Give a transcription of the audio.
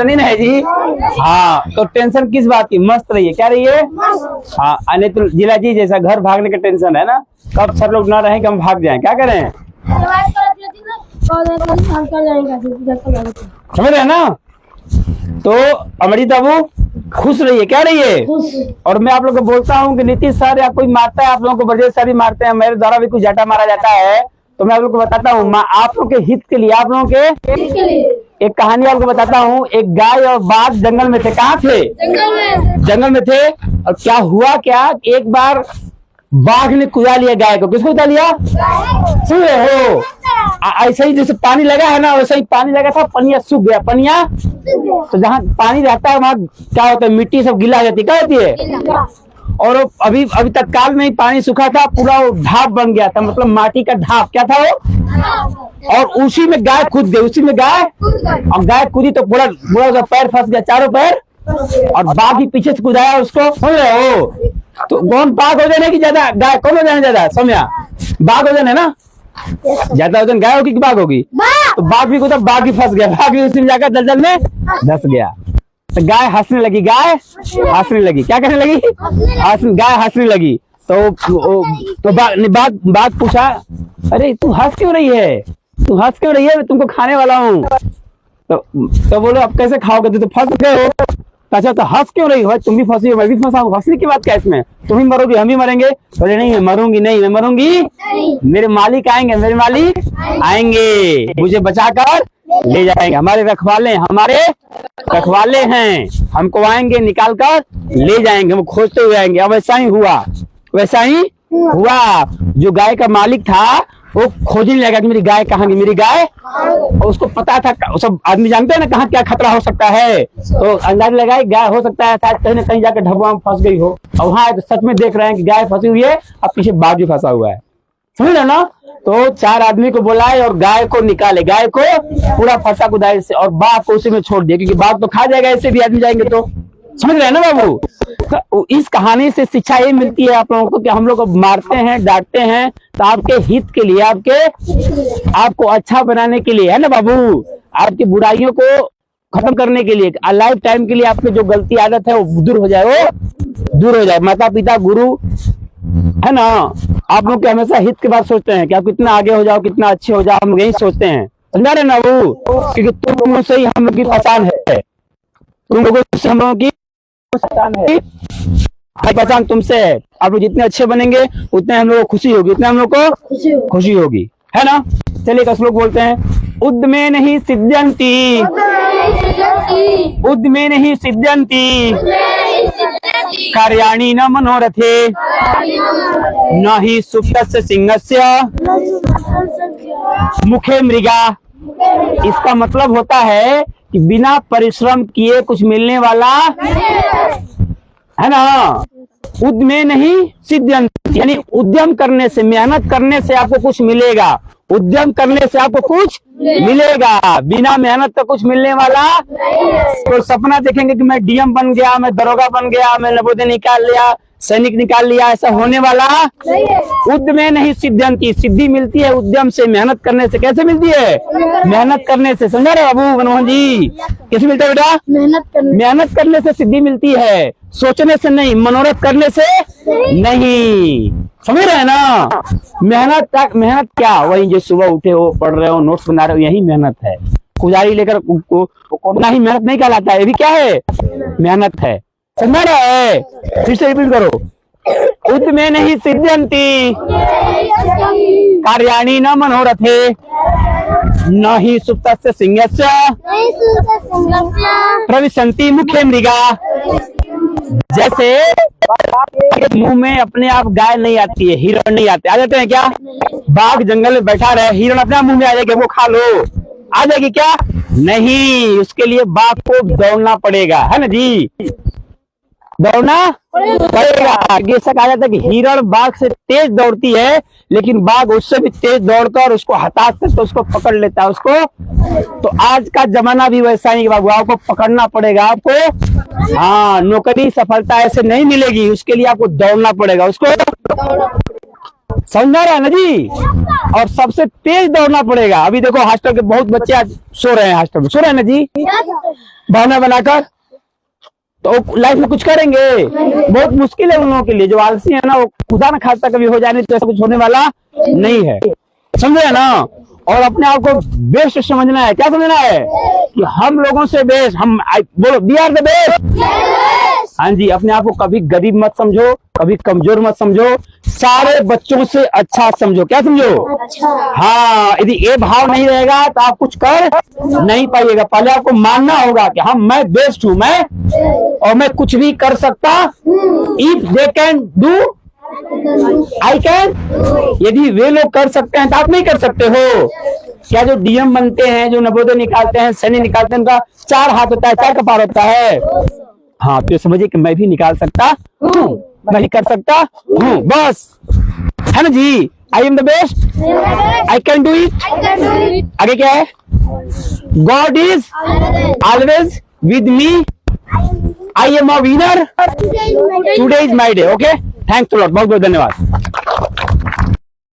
नहीं है जी। हाँ, तो टेंशन किस बात की? मस्त रहिए। क्या रहिए? हाँ, अने तो जिला जी जैसा घर भागने का टेंशन है ना, कब सर लोग ना रहे कि हम भाग जाएं। क्या करें? समझ रहे हैं ना? तो अमृत बाबू खुश रहिए। क्या रहिए? और मैं आप लोग को बोलता हूँ कि नीतीश सर या कोई मारता है आप लोगों को, ब्रजेश सर ही मारते हैं, मेरे द्वारा भी कुछ जाटा मारा जाता है, तो मैं आप लोग को बताता हूँ, आप लोग के हित के लिए, आप लोगों के एक कहानी आपको बताता हूँ। एक गाय और बाघ जंगल में थे। कहाँ थे? जंगल में थे। और क्या हुआ, क्या एक बार बाघ ने कुदा लिया गाय को। किसको कुदा लिया? सुन रहे हो? ऐसे ही जैसे पानी लगा है ना, वैसे ही पानी लगा था, पनिया सूख गया। पनिया तो जहाँ पानी रहता है वहाँ क्या होता है, मिट्टी सब गीला हो जाती है। क्या होती है? और अभी अभी तत्काल में ही पानी सूखा था, पूरा ढाप बन गया था, मतलब माटी का ढाप। क्या था वो? और उसी में गाय कूद गई। उसी में गाय, और गाय कूदी तो पूरा पूरा पैर फंस गया, चारों पैर, और बाघ ही पीछे से कूदाया उसको। समझ रहे हो? तो कौन बाघ हो जाने की ज्यादा, गाय कौन हो जाने ज्यादा? सौम्या, बाघ हो जाने ना ज्यादा वजन, गाय होगी कि बाघ होगी? तो बाघ भी कूदा, बाघ भी फंस गया, बाघ भी उसी में जाकर दलदल में धस गया। तो गाय हंसने लगी, गाय हंसने लगी। क्या करने लगी? गाय हंसने लगी। तो बाघ पूछा, अरे तू हंस क्यों रही है? तू हंस क्यों रही है? मैं तुमको खाने वाला हूँ। तो बोलो अब कैसे खाओगे? तो फंस गए हो। अच्छा, तो हंस क्यों रही हो? तुम भी फंसी हो, मैं भी फंसा हूँ, हंसने की बात क्या इसमें? तुम भी मरोगी, हम भी मरेंगे। बोले नहीं, मैं मरूंगी नहीं, मैं मरूंगी, मेरे मालिक आएंगे, मेरे मालिक आएंगे, मुझे बचाकर ले जाएंगे, हमारे रखवाले हैं, हमको आएंगे निकाल कर ले जाएंगे, हम खोजते हुए आएंगे। अब वैसा ही हुआ। जो गाय का मालिक था वो खोजने लगा कि मेरी गाय कहाँ गई, मेरी गाय। और उसको पता था, सब आदमी जानते हैं ना कहाँ क्या खतरा हो सकता है, तो अंदाज लगाई गाय हो सकता है शायद कहीं ना कहीं जाकर ढबुआ में फंस गई हो। और वहां तो सच में देख रहे हैं कि गाय फंसी हुई है, अब पीछे बाघ भी फंसा हुआ है। समझ रहे ना? तो 4 आदमी को बुलाए और गाय को निकाले, गाय को पूरा फंसा कुदाई से, और बाघ को उसी में छोड़ दिया, क्योंकि बाघ तो खा जाएगा, ऐसे भी आदमी जाएंगे। तो समझ रहे हैं ना बाबू? तो इस कहानी से शिक्षा ये मिलती है आप लोगों को कि हम लोग को मारते हैं, डांटते हैं तो आपके हित के लिए, आपको अच्छा बनाने के लिए, है ना बाबू? आपकी बुराइयों को खत्म करने के लिए, लाइफ टाइम के लिए आपकी जो गलती आदत है वो दूर हो जाए, माता पिता गुरु, है ना? आप लोग के हमेशा हित के बात सोचते हैं कि आप कितना आगे हो जाओ, कितना अच्छे हो जाओ, हम यही सोचते हैं। समझा रहे ना बाबू? क्योंकि तुम लोगों से ही हम लोग की पहचान है, तुम लोगों से हम लोगों की पहचान तुमसे है। आप लोग जितने अच्छे बनेंगे उतने हम लोग को खुशी होगी, उतने हम लोग को खुशी होगी, है ना? चलिए एक श्लोक बोलते हैं। उद्मे नहीं सिद्ध्यन्ति, उद्मे नहीं सिद्ध्यन्ति कार्याणि न मनोरथे, न ही सुप्तस्य सिंहस्य मुखे मृगा। इसका मतलब होता है कि बिना परिश्रम किए कुछ मिलने वाला है ना। उद्मे नहीं सिद्ध्यन्ति, यानी उद्यम करने से, मेहनत करने से आपको कुछ मिलेगा, उद्यम करने से आपको कुछ मिलेगा, बिना मेहनत का कुछ मिलने वाला। तो सपना देखेंगे कि मैं डीएम बन गया, मैं दरोगा बन गया, मैं नवोदय निकाल लिया, सैनिक निकाल लिया, ऐसा होने वाला उद्यमे नहीं सिद्ध्यन्ति। सिद्धि मिलती है उद्यम से, मेहनत करने से। कैसे मिलती है? मेहनत करने से। समझा रहे बाबू मनमोहन जी? कैसे मिलता है बेटा? मेहनत करने से सिद्धि मिलती है, सोचने से नहीं, मनोरथ करने से नहीं। समझ रहे हैं ना? मेहनत क्या? वही जो सुबह उठे हो, पढ़ रहे हो, नोट्स बना रहे हो, यही मेहनत है। कुदारी लेकर उतना ही मेहनत नहीं कहलाता है, ये भी क्या है? मेहनत है। समझ रहे हैं? फिर से रिपीट करो। उद्यमे नहीं सिद्ध्यन्ति कार्याणि न मनोरथे, न ही सुप्तस्य सिंहस्य प्रविशन्ति मुखे मृगा। जैसे मुंह में अपने आप गाय नहीं आती है, हिरण नहीं आते, आ जाते हैं क्या? बाघ जंगल में बैठा रहे, हिरण अपने मुंह में आ जाएगी, वो खा लो, आ जाएगी क्या? नहीं, उसके लिए बाघ को दौड़ना पड़ेगा, है ना जी? दौड़ना पड़ेगा। आगे से कहा जाता है कि हिरण बाघ से तेज दौड़ती है, लेकिन बाघ उससे भी तेज दौड़कर उसको हटा कर तो उसको पकड़ लेता है उसको। तो आज का जमाना भी वैसा ही बाबू, आपको पकड़ना पड़ेगा, आपको। हाँ, नौकरी सफलता ऐसे नहीं मिलेगी, उसके लिए आपको दौड़ना पड़ेगा, उसको समझ रहा है ना जी। और सबसे तेज दौड़ना पड़ेगा। अभी देखो हॉस्टल के बहुत बच्चे आज सो रहे हैं, हॉस्टल में सो रहे हैं ना जी, बहाना बनाकर। तो लाइफ में कुछ करेंगे, बहुत मुश्किल है उन लोगों के लिए। जो आलसी है ना, वो खुदा न खास्ता कभी हो जाने तो ऐसा कुछ होने वाला नहीं है, समझे ना। और अपने आप को बेस्ट समझना है। क्या समझना है कि हम लोगों से बेस्ट, हम बोलो वी आर द बेस्ट। हाँ जी, अपने आप को कभी गरीब मत समझो, कभी कमजोर मत समझो, सारे बच्चों से अच्छा समझो। क्या समझो? हाँ, यदि ये भाव नहीं रहेगा तो आप कुछ कर नहीं पाइएगा। पहले आपको मानना होगा कि हाँ मैं बेस्ट हूं, और मैं कुछ भी कर सकता। If they can do I can. यदि वे लोग कर सकते हैं तो आप नहीं कर सकते हो क्या? जो डीएम बनते हैं, जो नवोदय निकालते हैं, सैनिक निकालते हैं, उनका 4 हाथ होता है, 4 कपार होता है। हाँ, तो समझिए कि मैं भी निकाल सकता हूँ, मैं भी कर सकता हूँ, बस, है ना जी। I am the best, I can do it. आगे क्या है? God is always with me, I am a winner, today is my day. Okay, thanks a lot, बहुत बहुत धन्यवाद।